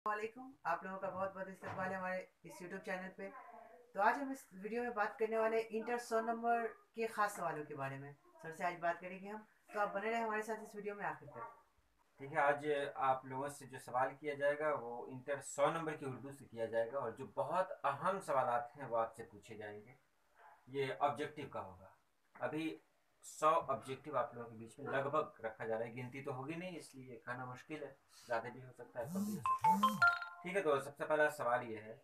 वालेकुम। आप लोगों का बहुत बहुत इस्तकबाल है हमारे इस यूट्यूब चैनल पे। तो आज हम इस वीडियो में बात करने वाले हैं इंटर 100 नंबर के खास सवालों के बारे में। सर से आज बात करेंगे हम। तो आप बने रहे हमारे साथ इस वीडियो में आखिर तक। ठीक है। आज आप लोगों से जो सवाल किया जाएगा वो इंटर 100 नंबर की उर्दू से किया जाएगा, और जो बहुत अहम सवाल हैं वो आपसे पूछे जाएंगे। ये ऑब्जेक्टिव का होगा। अभी 100 ऑब्जेक्टिव आप लोगों के बीच में लगभग रखा जा रहा है, गिनती तो होगी नहीं इसलिए कहना मुश्किल है, ज़्यादा भी हो सकता है कम भी हो सकता है। ठीक है, तो सबसे पहला सवाल ये है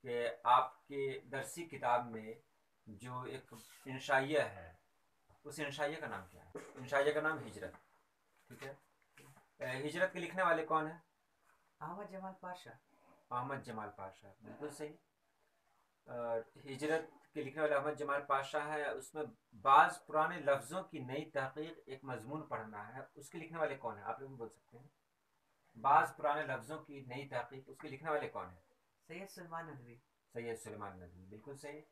कि आपके दरसी किताब में जो एक इंशाइया है, उस इंशाइया का नाम क्या है? इंशाइया का नाम हिजरत। ठीक है। हिजरत के लिखने वाले कौन है? अहमद जमाल पाशा। अहमद जमाल पाशा, बिल्कुल सही। हिजरत के लिखने वाले अहमद जमाल पाशा है। उसमें बाज पुराने लफ्ज़ों की नई तहकीक एक मजमून पढ़ना है, उसके लिखने वाले कौन है? आप लोग भी बोल सकते हैं। बाज पुराने लफ्ज़ों की नई तहकीक, उसके लिखने वाले कौन है? सैयद सलमान नदवी। सैयद सुलेमान नदवी, बिल्कुल सही।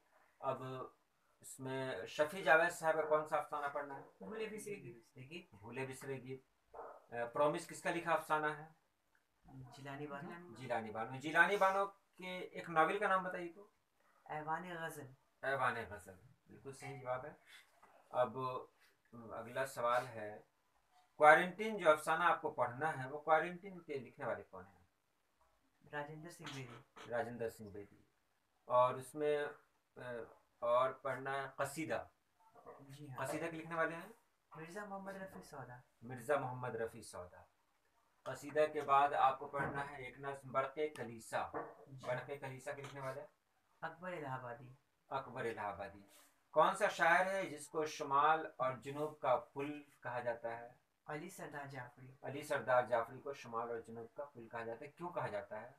अब इसमें शफ़ी जावेद साहब का कौन सा अफसाना पढ़ना है? भूले बिसरे गीत। भूले बिसरे गीत। प्रॉमिस किसका लिखा अफसाना है? जिलानी बानो। जिलानी बानो। जिलानी बानो के एक नावल का नाम बताइए तो। ऐवान गजल। ऐवान गज़ल, बिल्कुल सही जवाब है। अब अगला सवाल है, क्वारंटीन जो अफसाना आपको पढ़ना है वो क्वारंटीन के लिखने वाले कौन है? राजेंद्र सिंह बेदी। राजेंद्र सिंह बेदी। और उसमें और पढ़ना है कसीदा। जी हाँ। कसीदा के लिखने वाले हैं मिर्जा मोहम्मद रफी सौदा। मिर्ज़ा मोहम्मद रफ़ी सौदा। कसीदा के बाद आपको पढ़ना है एक नज़्म बरक़े कलीसा। बरक़े कलीसा के लिखने वाले अकबर इलाहाबादी। अकबर इलाहाबादी। कौन सा शायर है जिसको शुमाल और जुनूब का पुल कहा जाता है? अली सरदार जाफरी। अली सरदार जाफरी को शुमाल और जुनूब का पुल कहा जाता है, क्यों कहा जाता है?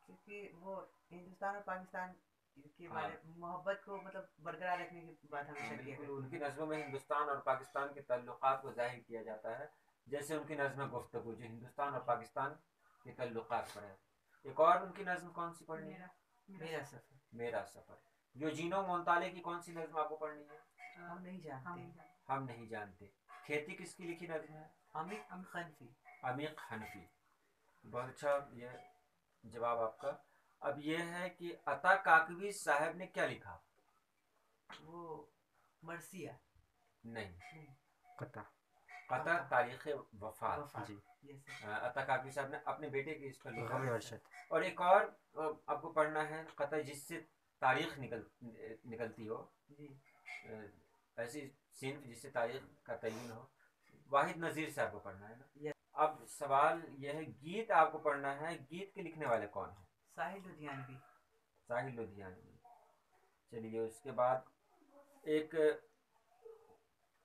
क्योंकि वो हिंदुस्तान और पाकिस्तान के हाँ, बारे मोहब्बत को मतलब बरकरार रखने की बात हमेशा किया बिल्कुल। करते उनकी हैं। नज़्मों में हिंदुस्तान और पाकिस्तान के ताल्लुकात को जाहिर किया जाता है, जैसे उनकी नज़्म गुफ्तगू जो हिंदुस्तान और पाकिस्तान के ताल्लुकात पर है। एक और उनकी नज़्म कौन सी पढ़नी है? मेरा सफर। मेरा सफ़र। यूजीनो मोंताले की कौन सी नज़्म आपको पढ़नी है? हम नहीं जानते। हम नहीं जानते। खेती किसकी लिखी नज़्म है? अमिक खनफी। अमीक हनफी। बहुत अच्छा ये जवाब आपका। अब ये है कि अता काकवी साहब ने क्या लिखा? वो मरसिया। नहीं, नहीं। कता। कता कता। तारीख़ वफ़ात। वफात। जी। यस। अता काकवी साहब ने अपने बेटे की इस पर लिखा। गमी अरशद। और एक और आपको पढ़ना है कता जिससे तारीख निकलती हो। जी। ऐसी सिंध जिससे तारीख का तयन हो। वाहिद नज़ीर साहब को पढ़ना है ना। यस। अब सवाल यह है, गीत आपको पढ़ना है, गीत के लिखने वाले कौन है? साहिल लुधियानवी। साहिल लुधियानवी। चलिए, उसके बाद एक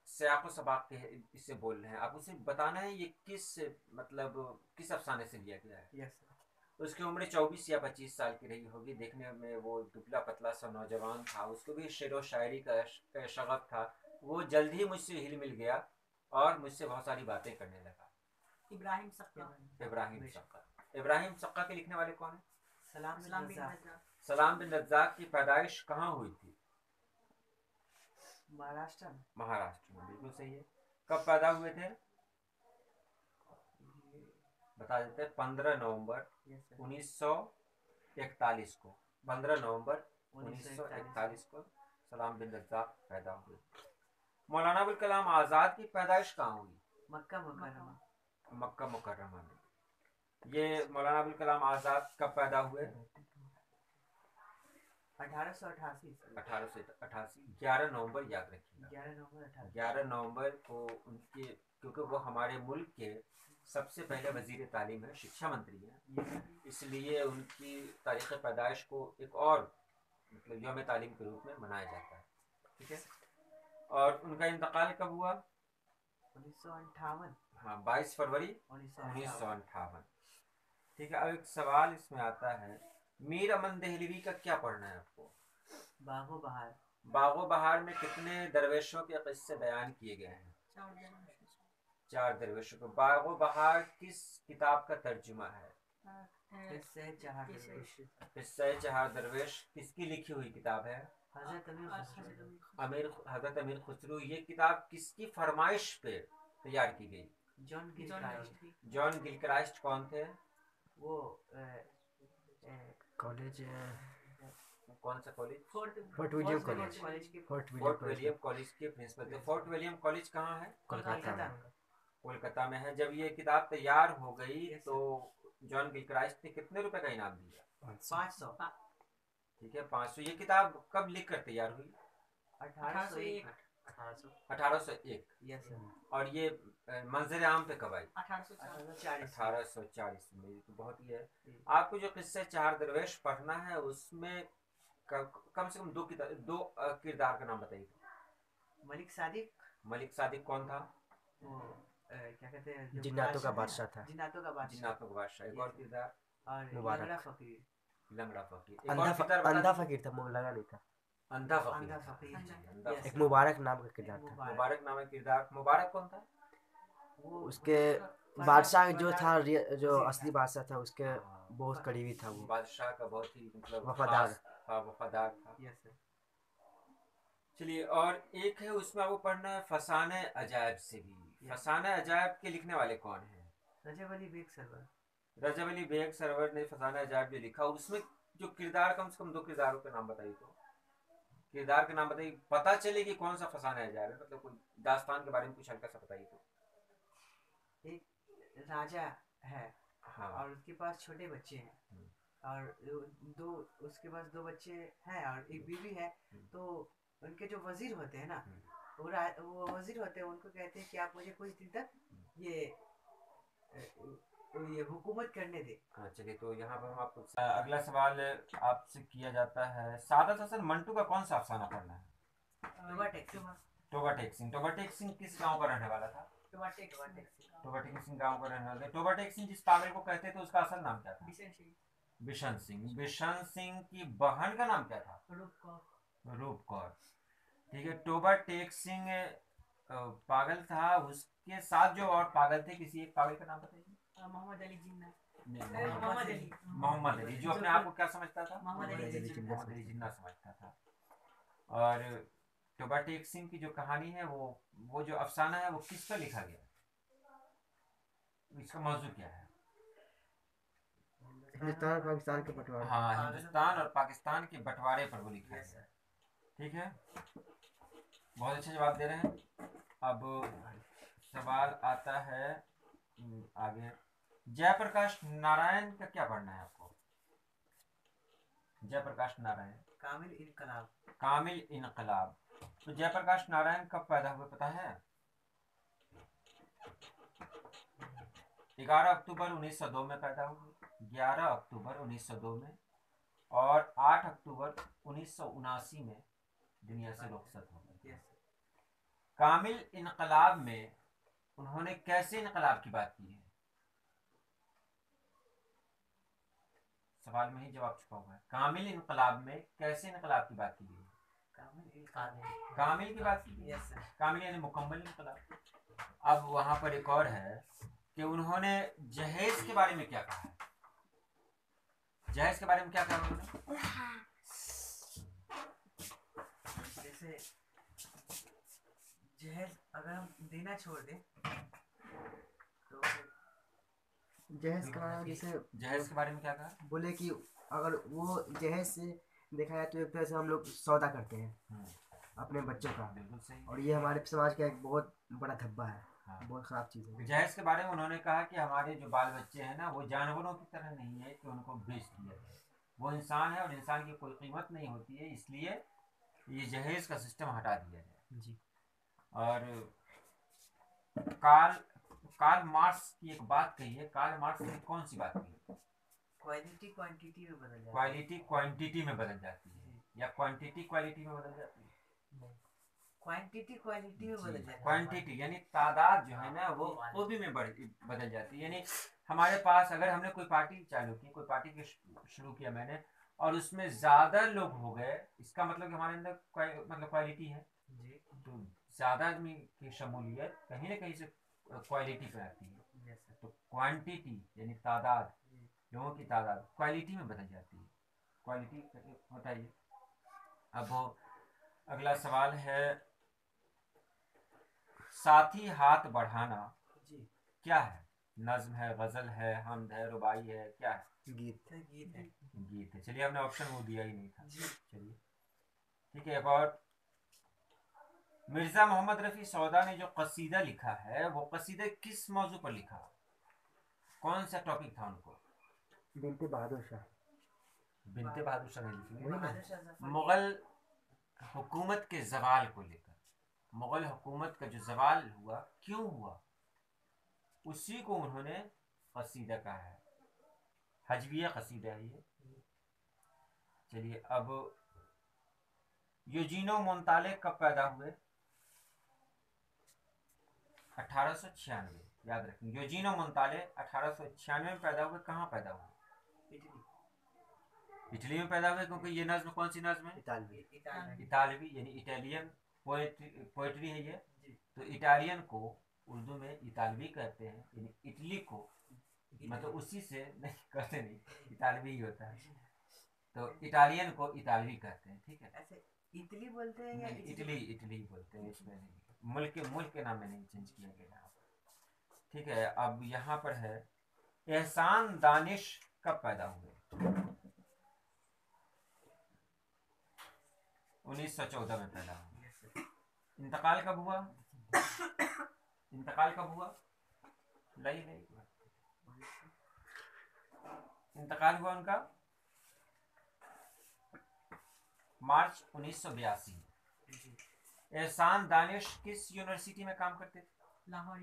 सयाको सबाक के इससे बोल रहे हैं, आप उसे बताना है ये किस मतलब किस अफसाने से लिया गया है। यस। उसकी उम्र 24 या 25 साल की रही होगी। देखने में वो दुबला पतला सा नौजवान था, उसको भी शेर व शायरी का शगफ था। वो जल्द ही मुझसे हिल मिल गया और मुझसे बहुत सारी बातें करने लगा। इब्राहिम सक्का। इब्राहिम सक्का। इब्राहिम सक्का के लिखने वाले कौन है? सलाम बिन रज़ाक। सलाम बिन रज़ाक की पैदाइश कहाँ हुई थी? महाराष्ट्र में। महाराष्ट्र में, बिल्कुल सही है। कब पैदा हुए थे? बता देते हैं, 15 नवंबर यस सर। 1941 को। 15 नवंबर उन्नीस सौ 1941 को सलाम बिन रज़ाक पैदा हुए। मौलाना अबुल कलाम आज़ाद की पैदाइश कहाँ हुई? मक्का मुकर्रमा। मक्का मुकर्रमा में। ये मौलाना अबुल कलाम आज़ाद कब पैदा हुए? 1888। 1888। 11 नवंबर याद रखिएगा। 11 नवंबर 18। 11 नवंबर को उनके, क्योंकि वो हमारे मुल्क के सबसे पहले वजीर तालीम है, शिक्षा मंत्री हैं, इसलिए उनकी तारीख़ पैदाइश को एक और मतलब यौम तालीम के रूप में मनाया जाता है। ठीक है। और उनका इंतकाल कब हुआ? 1958। हाँ, 22 फरवरी 1958। ठीक है। अब एक सवाल इसमें आता है, मीर अमन दहलवी का क्या पढ़ना है आपको? बागो बहार। बागो बहार में कितने दरवेशों के किस्से बयान किए गए हैं? 4 दरवेशों को। बागो बहार किस किताब का तर्जुमा है? किससे चार दरवेश। किस्से चार दरवेश किसकी लिखी हुई किताब है? हजरत अमीर खुसरो। हजरत अमीर खुसरो। ये किताब किसकी फरमाइश पे तैयार की गई? John Gilchrist. जॉन गिलक्राइस्ट कौन थे? वो कॉलेज कौन सा college? Fort William college. College के Fort Fort William William college के प्रिंसिपल थे। फोर्ट विलियम कॉलेज कहाँ है? कोलकाता में। कोलकाता में है। जब ये किताब तैयार हो गई Yes, तो जॉन गिलक्राइस्ट ने कितने रुपए का इनाम दिया? 500। ठीक है, 500। ये किताब कब लिख कर तैयार हुई? 1801। 1801। Yes sir. और ये मंजर आम पे कब आई? 1840। 1840 में। ये तो बहुत ही है। आपको जो किस्से चार दरवेश पढ़ना है उसमें कम से कम दो किरदार का नाम बताइए। मलिक सादिक। मलिक सादिक कौन था? वो क्या कहते हैं, जो जिन्नातों का बादशाह बादशाह है ना, था। जिन्नातों का बादशाह। जिन्नातों का बादशाह। एक और किरदार? और मुबारक। लंगड़ा फकीर। लंगड़ा फकीर। एक और किरदार अंधा बता फकीर था, मुंह लगा नहीं था। अंधा फकीर। अंधा फकीर। अंधा Yes, एक sir. मुबारक नाम का किरदार था। मुबारक नाम का किरदार। मुबारक कौन था? वो उसके बादशाह जो था, जो असली बादशाह था, उसके बहुत करीबी था वो। बादशाह का बहुत ही मतलब वफादार। खास था, वफादार था। Yes sir. चलिए, और एक है उसमें आपको पढ़ना है फसाने अजायब से भी। फसाने अजायब के लिखने वाले कौन हैं? रजब अली बेग सरवर। रजब अली बेग सरवर ने फसाने अजायब जो लिखा, उसमें जो किरदार, कम से कम दो किरदारों के नाम बताइए। तो किरदार के नाम बताइए, पता चले कि कौन सा फसाना अजायब है। मतलब कोई दास्तान के बारे में कुछ हल्का सा बताइए तो। एक राजा है। हाँ। और उसके पास छोटे बच्चे हैं। और दो उसके पास दो बच्चे हैं और एक बीवी है। तो उनके जो वजीर होते हैं ना, वो वजीर होते हैं, उनको कहते हैं कि आप मुझे कुछ दिन तक ये हुकूमत करने दे। हाँ, चलिए, तो यहाँ पर हम आपको अगला सवाल आपसे किया जाता है। सादत हसन मंटू का कौन सा अफसाना पढ़ना है? टोबा टेक सिंह। टोबा टेक सिंह। टोबा टेक सिंह किस गांव का रहने वाला था? टोबा टेक सिंह। टोबा टेक सिंह गांव का रहने वाला था। टोबा टेक सिंह जिस पागल को कहते थे उसका असल नाम क्या था? बिशन सिंह। बिशन सिंह की बहन का नाम क्या था? रूप कौर। ठीक है। टोबा टेक सिंह पागल था, उसके साथ जो और पागल थे, किसी एक पागल का नाम बताइए। मोहम्मद अली जिन्ना। मोहम्मद अली, जो अपने आप को क्या समझता था? मोहम्मद अली जिन्ना समझता था। और टोबा टेक सिंह की जो कहानी है, वो जो अफसाना है, वो किस पर लिखा गया? इसका मौजू क्या है? हिंदुस्तान और पाकिस्तान के बंटवारे। हाँ, हिंदुस्तान और पाकिस्तान के बंटवारे पर वो लिखा है। ठीक है, बहुत अच्छा जवाब दे रहे हैं। अब सवाल आता है आगे। जयप्रकाश नारायण का क्या पढ़ना है आपको? जयप्रकाश नारायण। कामिल इनकलाब। कामिल इनकलाब। तो जयप्रकाश नारायण कब पैदा हुए पता है? 11 अक्टूबर 1902 में पैदा हुए। 11 अक्टूबर 1902 में। और 8 अक्टूबर 1979 में दुनिया से रुखसत हो गए। कामिल इनकलाब में उन्होंने कैसे इनकलाब की बात की है? सवाल में ही जवाब छुपा हुआ है। कामिल इनकलाब में कैसे इनकलाब की बात की गई? कामिल की बात की गई। कामिल यानी मुकम्मल इनकलाब। अब वहां पर एक और है कि उन्होंने जहेज के बारे में क्या कहा है? जहेज के बारे में क्या कहा उन्होंने? जैसे जहेज अगर हम देना छोड़ दें तो जहेज का, जैसे जहेज के बारे में क्या कहा? बोले कि अगर वो जहेज से देखा जाए तो एक तरह से हम लोग सौदा करते हैं अपने बच्चों का। बिल्कुल सही। और ये हमारे समाज का एक बहुत बड़ा धब्बा है। हाँ। बहुत खराब चीज़ है। जहेज के बारे में उन्होंने कहा कि हमारे जो बाल बच्चे हैं ना, वो जानवरों की तरह नहीं है कि उनको बेच दिया जाए। वो इंसान है और इंसान की कोई कीमत नहीं होती है, इसलिए ये जहेज का सिस्टम हटा दिया जाए। जी। और कार्ल मार्क्स की एक बात कही है। कार्ल मार्क्स ने कौन सी बात कही? क्वालिटी क्वांटिटी में बदल जाती है। क्वालिटी क्वांटिटी में बदल जाती है, या क्वांटिटी क्वालिटी में बदल जाती है? क्वांटिटी क्वालिटी में बदल जाती है। क्वांटिटी यानी तादाद जो है ना, वो भी में बदल जाती है। यानी हमारे पास अगर हमने कोई पार्टी चालू की, कोई पार्टी शुरू किया मैंने, और उसमें ज्यादा लोग हो गए, इसका मतलब कि हमारे अंदर मतलब क्वालिटी है। तो ज्यादा आदमी की शमूलियत कहीं ना कहीं से क्वालिटी पे आती है। तो क्वांटिटी यानी तादाद, लोगों की तादाद क्वालिटी में बदल जाती है। क्वालिटी होता है। अब अगला सवाल है, साथी हाथ बढ़ाना क्या है? नज्म है, गज़ल है, हमद है, रुबाई है, क्या है? गीत। गीत है। गीत है। चलिए, हमने ऑप्शन वो दिया ही नहीं था। जी। चलिए ठीक है। एक और, मिर्ज़ा मोहम्मद रफ़ी सौदा ने जो कसीदा लिखा है वो कसीदा किस मौजू पर लिखा? कौन सा टॉपिक था उनको? बिनते बहादुर शाह। बिनते बहादुर शाह ने लिखी वही ना? बहादुर शाह जफर। मुग़ल हुकूमत के ज़वाल को लेकर। मुग़ल हुकूमत का जो ज़वाल हुआ, क्यों हुआ, उसी को उन्होंने कसीदा कहा है। हजविया कसीदा है ये। चलिए, अब यूजीनो मोंताले कब पैदा हुए? 1896। याद रखें, यूजीनो मोंताले 1896 में पैदा हुए। कहाँ पैदा हुए? इटली। इटली में पैदा हुए, क्योंकि ये नज्म कौन सी नज्म है? इतालवी। इतालवी, यानी इटालियन पोएट्री है ये। जी। तो इटालियन को उर्दू में इतालवी कहते हैं, यानी इटली को, मतलब उसी से नहीं कहते, नहीं, इतालवी ही होता है। तो इटालियन को इतालवी कहते हैं, ठीक है। ऐसे इटली बोलते हैं या नहीं, इटली इटली बोलते हैं, इसमें नहीं, मुल्क के नाम में नहीं चेंज किया गया यहाँ पर, ठीक है। अब यहाँ पर है, एहसान दानिश कब पैदा हुए? 1914 में पैदा हुए। इंतकाल कब हुआ? इंतकाल कब हुआ? नहीं नहीं, इंतकाल हुआ उनका मार्च 1982। एहसान दानिश किस यूनिवर्सिटी में काम करते थे? लाहौर।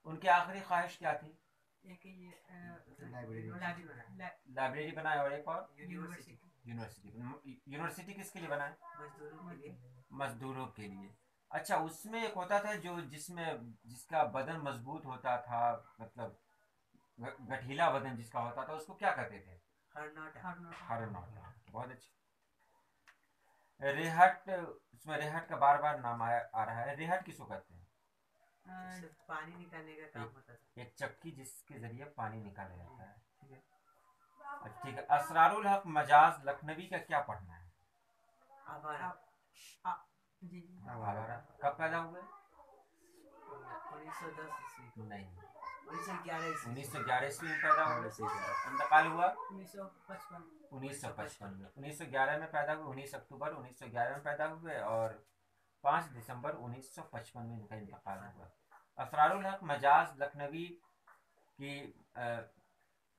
उनकी आखिरी ख्वाहिश क्या थी? लाइब्रेरी बनाए, और एक और यूनिवर्सिटी। यूनिवर्सिटी किसके लिए बनाए? मजदूरों के लिए। मजदूरों के लिए। अच्छा, उसमें एक होता था जो जिसका बदन मजबूत होता था, मतलब गठीला बदन जिसका होता था, उसको क्या कहते थे? हरनौटा। बहुत अच्छा। रेहट, उसमें रेहट का बार बार नाम आ रहा है। रेहट किसको कहते हैं? पानी निकालने का काम होता था। एक चक्की जिसके जरिए पानी निकाला जाता है, ठीक है। अच्छा, ठीक है। असरारुल हक मजाज लखनवी का क्या पढ़ना है? आवारा। आवारा कब पैदा हुए? 1910 ईस्वी। नहीं, 1911 ईस्वी। 1911 ईस्वी में पैदा हुए। इंतकाल हुआ 1955 में। 1911 में पैदा हुए, 19 अक्टूबर 1911 में पैदा हुए, और 5 दिसंबर 1955 में इनका इंतकाल हुआ। असरारुल हक मजाज लखनवी की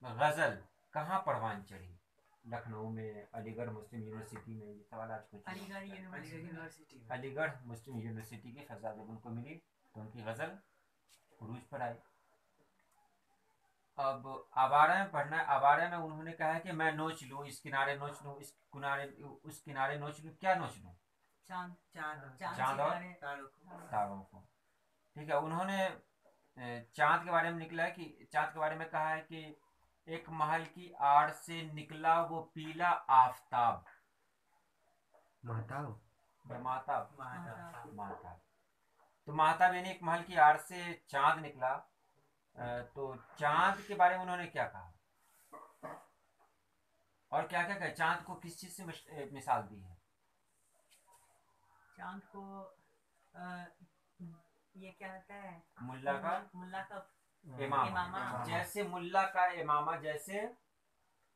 गज़ल कहाँ परवान चढ़ी? लखनऊ में, अलीगढ़ मुस्लिम यूनिवर्सिटी में। ये सवाल आज कुछ अलीगढ़ मुस्लिम यूनिवर्सिटी की फजा जब उनको मिली तो उनकी गज़ल उरूज पर आई। अब आवारा में पढ़ना है। आवारा में उन्होंने कहा है कि मैं नोच लूँ, इस किनारे नोच लूँ, इस किनारे उस किनारे नोच लूँ। क्या नोच लूँ? चांद और तारों को, ठीक है। उन्होंने चांद के बारे में निकला है कि चांद के बारे में कहा है कि एक महल की आड़ से निकला वो पीला आफताब। महताब। महताब। तो महताब यानी एक महल की आड़ से चांद निकला। तो चांद के बारे में उन्होंने क्या कहा, और क्या क्या कहा? चांद को किस चीज से मिसाल दी है? चांद को ये क्या होता है? मुल्ला का इमामा। जैसे मुल्ला का इमामा, जैसे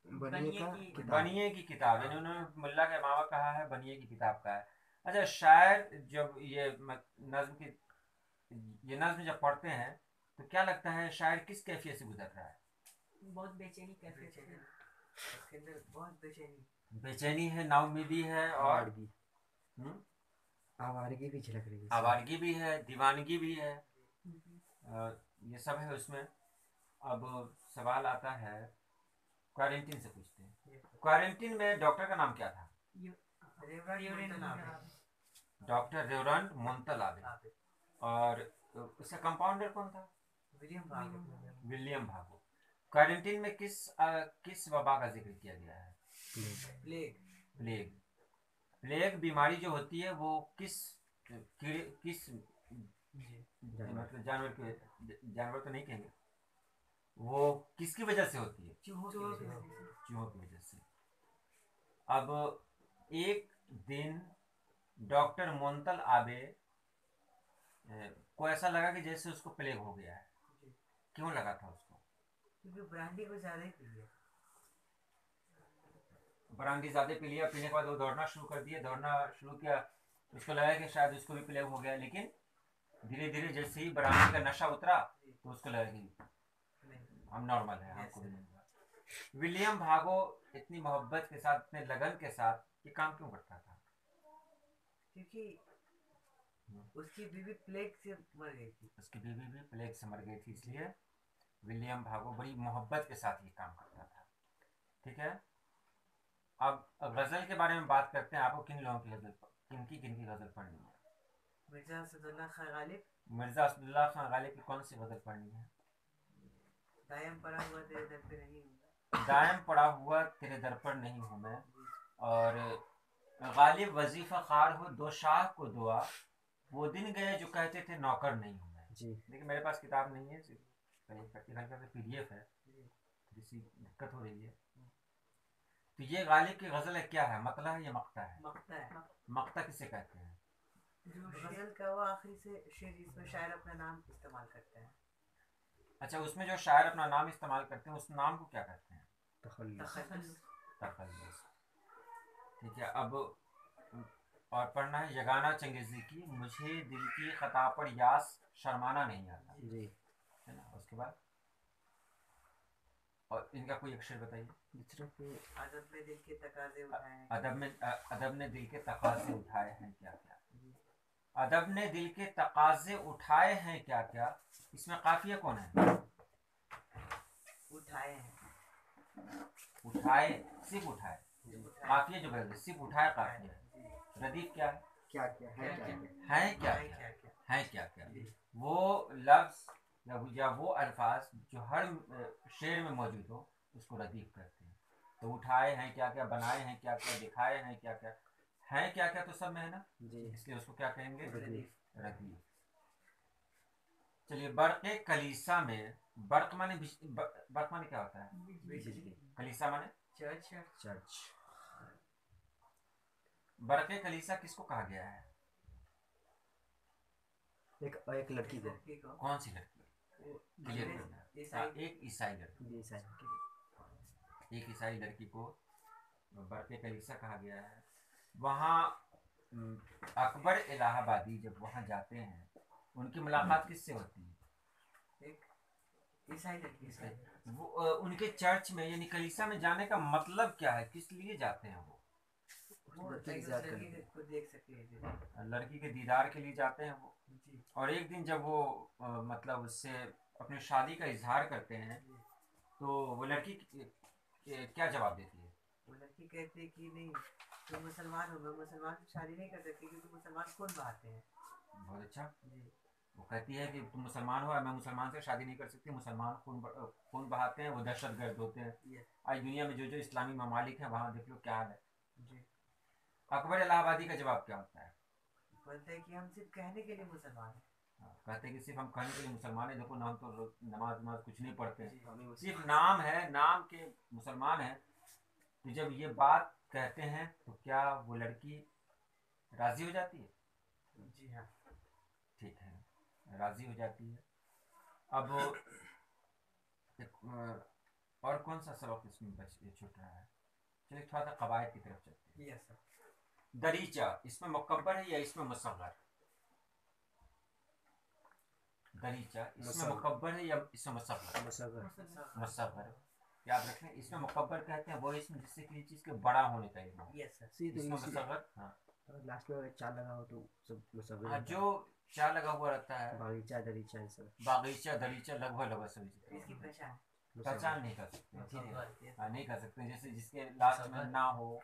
बनिए की किताब, यानी उन्होंने मुल्ला का इमामा कहा है, बनिए की किताब का है। अच्छा, शायर जब ये नज्म जब पढ़ते हैं तो क्या लगता है शायर किस कैफियत से गुजर रहा है? बहुत बेचैनी कैफियत है। उसके अंदर बहुत बेचैनी है, नाउमीदी है, और आवारगी भी झलक रही है। आवारगी भी है, दीवानगी भी है, ये सब है उसमें। अब सवाल आता है, क्वारंटीन से पूछते हैं। क्वारंटीन में डॉक्टर का नाम क्या था? डॉक्टर रेवरंड मोंतलाबे। और उसका कंपाउंडर कौन था? विलियम भागो। क्वारंटीन में किस वबा का जिक्र किया गया है? प्लेग बीमारी जो होती है वो किस मतलब जानवर तो नहीं कहेंगे, वो किसकी वजह से होती है? चूहों की वजह से। अब एक दिन डॉक्टर मोंतल आबे को ऐसा लगा कि जैसे उसको प्लेग हो गया है, क्यों लगा था उसको? क्योंकि ब्रांडी को ज़्यादा ही पी लिया। ब्रांडी ज़्यादा पी लिया, पीने के बाद वो दौड़ना शुरू कर दिया, दौड़ना शुरू किया, उसको लगा कि शायद उसको भी प्लेग हो गया, लेकिन धीरे धीरे जैसे ही ब्रांडी का नशा उतरा तो उसको लगा कि हम नॉर्मल है, हमको भी नहीं हुआ। विलियम भागो इतनी मोहब्बत के साथ, इतने लगन के साथ ये काम क्यों करता था? क्योंकि उसकी बीवी प्लेग से मर गई थी। उसकी बीवी भी प्लेग से मर गई थी, इसलिए विलियम भागो बड़ी मोहब्बत के साथ ये काम करता था। ठीक है, अब गज़ल के बारे में बात करते हैं। आपको किन लोगों की गज़ल, किन की गज़ल पढ़नी है? मिर्ज़ा असदुल्ला खान गालिब। मिर्ज़ा असदुल्ला खान गालिब की कौन सी गज़ल पढ़नी है? दायम पड़ा हुआ तेरे दर पे नहीं हूँ। दायम पड़ा हुआ तेरे दर पर नहीं हूँ मैं, और गालिब वजीफ़ा खार हो दो शाह को दुआ, वो दिन गए जो कहते थे नौकर नहीं हूँ मैं। जी। देखिए मेरे पास किताब नहीं है, सिर्फ PDF है, थोड़ी सी दिक्कत हो रही है। तो ये गालिब की गज़ल है, क्या है, मतला है या मक्ता है? मक्ता है। मक्ता किसे कहते हैं? जो गज़ल का वो आखिरी से शेर जिसमें शायर अपना नाम इस्तेमाल करते हैं। अच्छा, उसमें जो शायर अपना नाम इस्तेमाल करते हैं उस नाम को क्या कहते हैं? तखल्लुस। तखल्लुस। ठीक है, अब और पढ़ना है यगाना चंगेज़ी की, मुझे दिल की खता पर यास शर्माना नहीं आता। जी। है ना, उसके बाद और इनका कोई अक्षर बताइए। दूसरे पे अदब में दिल के तकाजे उठाए हैं। अदब ने दिल के तकाजे उठाए हैं क्या क्या? अदब ने दिल के तकाजे उठाए हैं क्या क्या, इसमें काफिया कौन है? उठाए हैं। उठाए, सिर्फ उठाए, काफिया जो बदल सिर्फ उठाए काफिया है। रदीफ क्या है? क्या क्या है, क्या क्या है क्या है क्या, क्या है क्या क्या, वो लफ्ज या वो अल्फाज जो हर शेर में मौजूद हो उसको रदीफ कहते हैं। तो उठाए हैं क्या क्या, बनाए हैं क्या क्या, दिखाए हैं क्या क्या, हैं क्या क्या तो सब में है ना जी। इसलिए उसको क्या कहेंगे? रदीफ। रदीफ। चलिए, बर्क़े कलीसा में, बर्क़ माने बर्क़ माने क्या होता है? बिजली। कलीसा माने चर्च। बर्क़े कलीसा किसको कहा गया है? एक लड़की को। कौन सी लड़की? क्लियर करना। एक ईसाई लड़की। एक ईसाई लड़की को बर्क़े कलीसा कहा गया है। वहाँ अकबर इलाहाबादी जब वहाँ जाते हैं उनकी मुलाकात किससे होती है? एक ईसाई लड़की से। वो उनके चर्च में यानी कलीसा में जाने का मतलब क्या है, किस लिए जाते हैं? वो लड़की को देख सके, लड़की के दीदार के लिए जाते हैं वो। और एक दिन जब वो मतलब उससे अपनी शादी का इजहार करते हैं तो वो लड़की क्या जवाब देती है? वो लड़की कहती है कि नहीं, तुम मुसलमान हो, मैं मुसलमान से शादी नहीं कर सकती क्योंकि मुसलमान खून बहाते हैं। बहुत अच्छा। वो कहती है कि तुम मुसलमान हो और मैं मुसलमान से शादी नहीं कर सकती, मुसलमान खून बहाते हैं, वो दहशतगर्द होते हैं। आज दुनिया में जो जो इस्लामी ममालिक हैं वहाँ देख लो क्या हाल है। अकबर इलाहाबादी का जवाब क्या होता है? बोलते हैं कि हम सिर्फ कहने के लिए मुसलमान हैं। कहते हैं कि सिर्फ हम कहने के लिए मुसलमान हैं, देखो नाम तो नमाज कुछ नहीं पढ़ते, सिर्फ नाम है, नाम के मुसलमान हैं। तो जब ये बात कहते हैं तो क्या वो लड़की राजी हो जाती है? जी हाँ, ठीक है, राजी हो जाती है। अब और कौन सा सबक इसमें छूट रहा है? चलिए थोड़ा सा कवायद की तरफ चलते हैं। दरीचा, इसमें मुकब्बर है या इसमें मुसग्गर? दरीचा इसमें मुकब्बर है या इसमें मुसग्गर? मुसग्गर। याद रखें, इसमें मुकब्बर कहते हैं वो इसमें जिससे किसी चीज के बड़ा होने का इसमें मुसग्गर। हाँ, लास्ट में चार लगा हो तो सब मुसग्गर। हाँ, जो चार लगा हुआ रहता है, बागीचा दरीचा सब, बागीचा दरीचा लगभग सभी इसकी पहचान नहीं कर सकते। हाँ, नहीं कर सकते। जैसे जिसके लास्ट में ना हो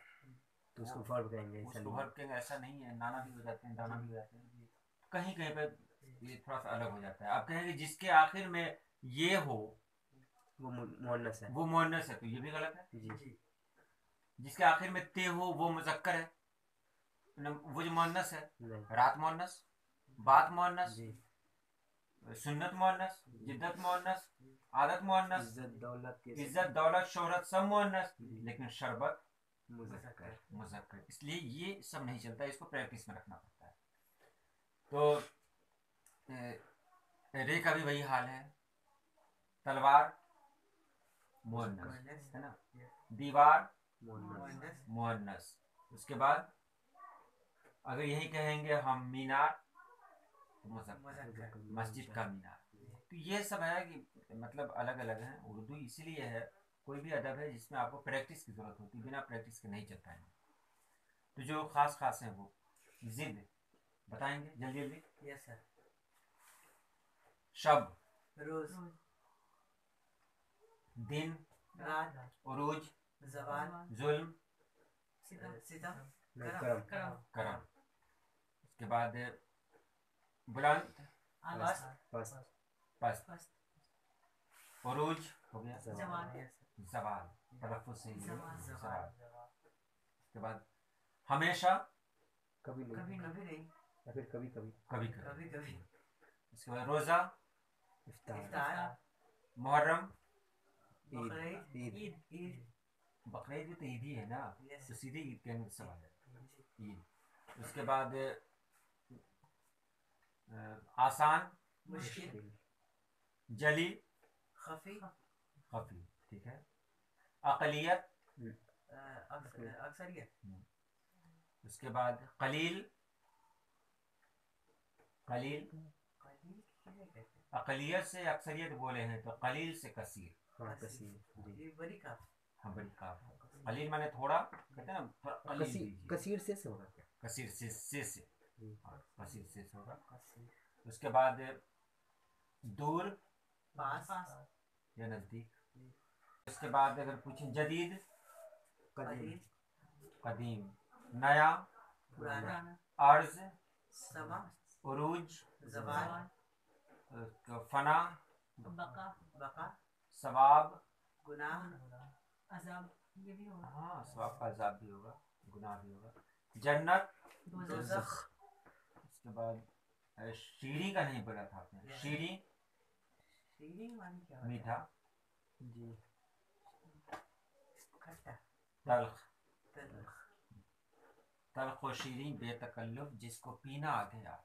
तो उसको वर्ब कहेंगे। उसको वर्ब कहेंगे, ऐसा नहीं है। नाना भी हो जाते हैं, दाना भी हो जाते हैं, कहीं कहीं पे ये थोड़ा सा अलग हो जाता है। अब कहेंगे जिसके आखिर में ये हो वो मुअन्नस है, वो मुअन्नस है, तो ये भी गलत है। जी। जिसके आखिर में ते हो वो मुज़क्कर है, वो जो मुअन्नस है। रात मुअन्नस, बात मुअन्नस, सुन्नत मुअन्नस, जिद्दत मुअन्नस, आदत मुअन्नस, इज्जत दौलत शोहरत सब मुअन्नस, लेकिन शरबत मुज़क्कर। इसलिए ये सब नहीं चलता, इसको प्रैक्टिस में रखना पड़ता है। तो रे का भी वही हाल है। तलवार मुअन्नस है ना, दीवार मुअन्नस। उसके बाद अगर यही कहेंगे हम मीनार तो मस्जिद का मीनार। तो ये सब है कि मतलब अलग अलग हैं। उर्दू इसीलिए है, कोई भी अदब है जिसमें आपको प्रैक्टिस की ज़रूरत होती है, बिना प्रैक्टिस के नहीं चल पाएंगे। तो जो खास खास हैं वो जिद बताएंगे जल्दी जल्दी। Yes sir. शब, रोज, दिन, रात, उरूज, जवान, जुल्म, सितम, करम, करम। उसके बाद बुलंद, पस्त, पस्त, उरूज हो गया, जवान, जवाल, तलफ़्फ़ुज़ से ही है, जवाल। जवाल। उसके बाद हमेशा, कभी नहीं, कभी नहीं, या फिर कभी कभी, कभी कभी कभी, उसके बाद रोज़ा, इफ्तार, इफ्तार, मुहर्रम, बकरीद, ईद, ईद, बकरीद भी तो ईद ही है ना, Yes. तो सीधे ईद कहने का सवाल है, ईद। उसके बाद आसान, मुश्किल, जली, खफी, खफी, ठीक है। अक़लियत, अक्सरियत, उसके बाद कलील, कलील, कलील किसे कहते हैं? अक़लियत से अक्सरियत बोले हैं तो कलील से कसीर। हाँ कसीर, जी। ये बड़ी काफ, हाँ बड़ी काफ। कलील माने थोड़ा, कहते हैं ना थोड़ा कलील दीजिए। कसीर से होगा क्या? कसीर से जी। हाँ, कसीर से होगा। उसके बाद दूर पास, या नज़दीक। उसके बाद अगर पूछें जदीद, कदीम, कदीम, नया, पुराना, अर्ज, समा, उरूज, जवान, फना, बका, सवाब, गुनाह, अजाब, ये भी होगा। हाँ सवाब का अजाब भी होगा, गुनाह भी होगा। जन्नत, दोज़ख, उसके बाद शीरी का नहीं बोला था आपने, शीरी शीरीन मानी क्या होता है? मीठा, जी। खट्टा, तल्ख, तल्ख, तल्ख व शीरी बेतकल्लुफ, जिसको पीना आ गया,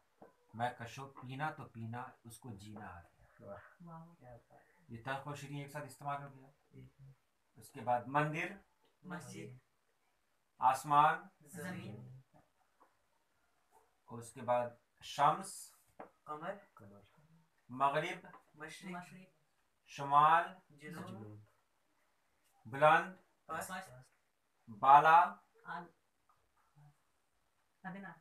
मैं कशो पीना तो पीना, उसको जीना आ गया। वाह। क्या होता है? ये तल्ख व शीरी एक साथ इस्तेमाल हो गया। उसके बाद मंदिर, मस्जिद, आसमान, जमीन, उसके बाद शम्स, कमर, मगरिब, मशरिक, मशरिक, शुमाल, जुनूब, जुनून, बुलंद, पस्त, बाला, आल, अदना,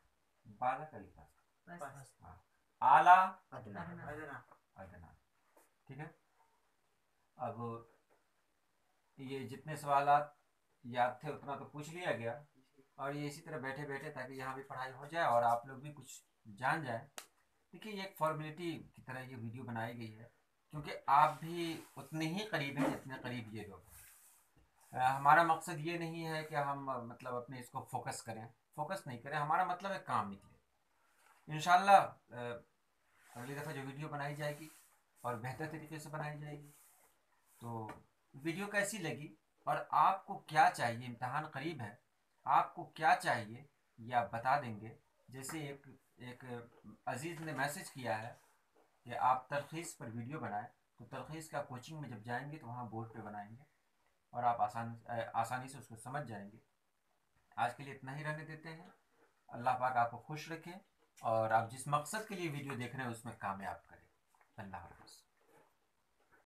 बाला का लिखा पस्त, हाँ, आला, अदना, अदना, अदना। ठीक है। अब ये जितने सवालात याद थे उतना तो पूछ लिया गया, और ये इसी तरह बैठे बैठे ताकि यहाँ भी पढ़ाई हो जाए और आप लोग भी कुछ जान जाए। देखिए ये एक फॉर्मेलिटी की तरह ये वीडियो बनाई गई है, क्योंकि आप भी उतने ही करीब हैं जितने करीब ये लोग हैं। हमारा मकसद ये नहीं है कि हम मतलब अपने इसको फोकस करें, फोकस नहीं करें, हमारा मतलब है काम निकले। इंशाल्लाह अगली दफ़ा जो वीडियो बनाई जाएगी और बेहतर तरीके से बनाई जाएगी। तो वीडियो कैसी लगी और आपको क्या चाहिए, इम्तहान करीब है, आपको क्या चाहिए ये आप बता देंगे। जैसे एक अजीज़ ने मैसेज किया है कि आप तलखीस पर वीडियो बनाएं, तो तलखीस का कोचिंग में जब जाएंगे तो वहाँ बोर्ड पे बनाएंगे और आप आसानी से उसको समझ जाएंगे। आज के लिए इतना ही रहने देते हैं। अल्लाह पाक आपको खुश रखे और आप जिस मकसद के लिए वीडियो देख रहे हैं उसमें कामयाब करें। अल्लाह हाफ़िज़।